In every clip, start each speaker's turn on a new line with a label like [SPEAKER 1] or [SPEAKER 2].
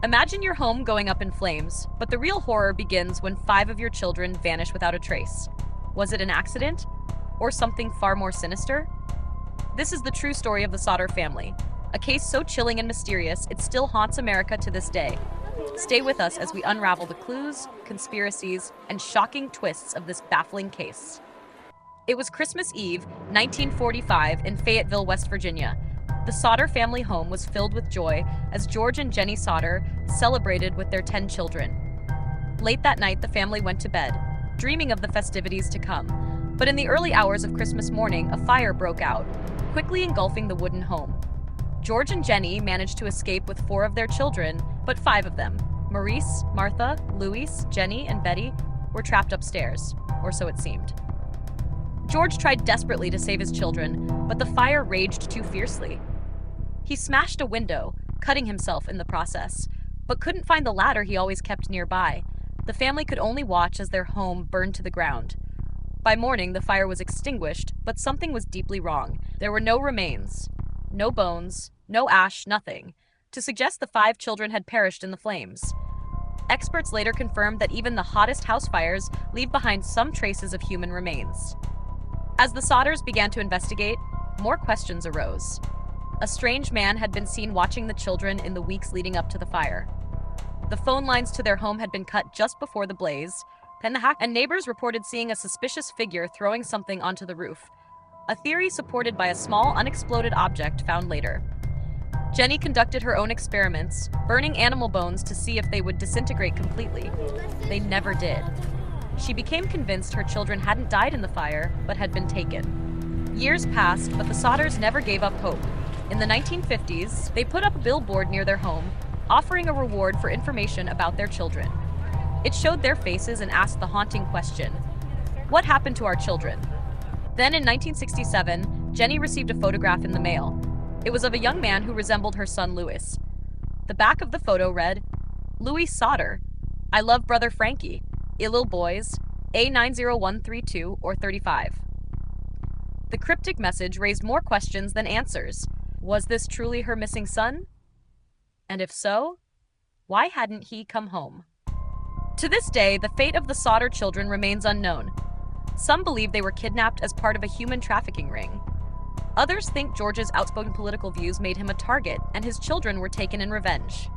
[SPEAKER 1] Imagine your home going up in flames, but the real horror begins when 5 of your children vanish without a trace. Was it an accident? Or something far more sinister? This is the true story of the Sodder family, a case so chilling and mysterious it still haunts America to this day. Stay with us as we unravel the clues, conspiracies, and shocking twists of this baffling case. It was Christmas Eve, 1945, in Fayetteville, West Virginia. The Sodder family home was filled with joy as George and Jenny Sodder celebrated with their 10 children. Late that night, the family went to bed, dreaming of the festivities to come. But in the early hours of Christmas morning, a fire broke out, quickly engulfing the wooden home. George and Jenny managed to escape with 4 of their children, but 5 of them, Maurice, Martha, Louise, Jenny, and Betty, were trapped upstairs, or so it seemed. George tried desperately to save his children, but the fire raged too fiercely. He smashed a window, cutting himself in the process, but couldn't find the ladder he always kept nearby. The family could only watch as their home burned to the ground. By morning, the fire was extinguished, but something was deeply wrong. There were no remains, no bones, no ash, nothing, to suggest the 5 children had perished in the flames. Experts later confirmed that even the hottest house fires leave behind some traces of human remains. As the Sodders began to investigate, more questions arose. A strange man had been seen watching the children in the weeks leading up to the fire. The phone lines to their home had been cut just before the blaze, and neighbors reported seeing a suspicious figure throwing something onto the roof, a theory supported by a small unexploded object found later. Jenny conducted her own experiments, burning animal bones to see if they would disintegrate completely. They never did. She became convinced her children hadn't died in the fire, but had been taken. Years passed, but the Sodders never gave up hope. In the 1950s, they put up a billboard near their home, offering a reward for information about their children. It showed their faces and asked the haunting question, "What happened to our children?" Then in 1967, Jenny received a photograph in the mail. It was of a young man who resembled her son Louis. The back of the photo read, "Louis Sodder. I love brother Frankie. Illil boys. A90132 or 35." The cryptic message raised more questions than answers. Was this truly her missing son? And if so, why hadn't he come home? To this day, the fate of the Sodder children remains unknown. Some believe they were kidnapped as part of a human trafficking ring. Others think George's outspoken political views made him a target and his children were taken in revenge.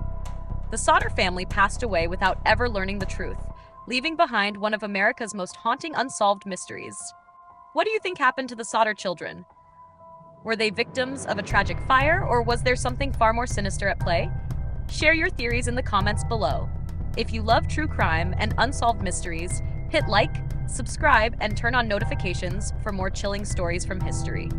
[SPEAKER 1] The Sodder family passed away without ever learning the truth, leaving behind one of America's most haunting unsolved mysteries. What do you think happened to the Sodder children? Were they victims of a tragic fire, or was there something far more sinister at play? Share your theories in the comments below. If you love true crime and unsolved mysteries, hit like, subscribe, and turn on notifications for more chilling stories from history.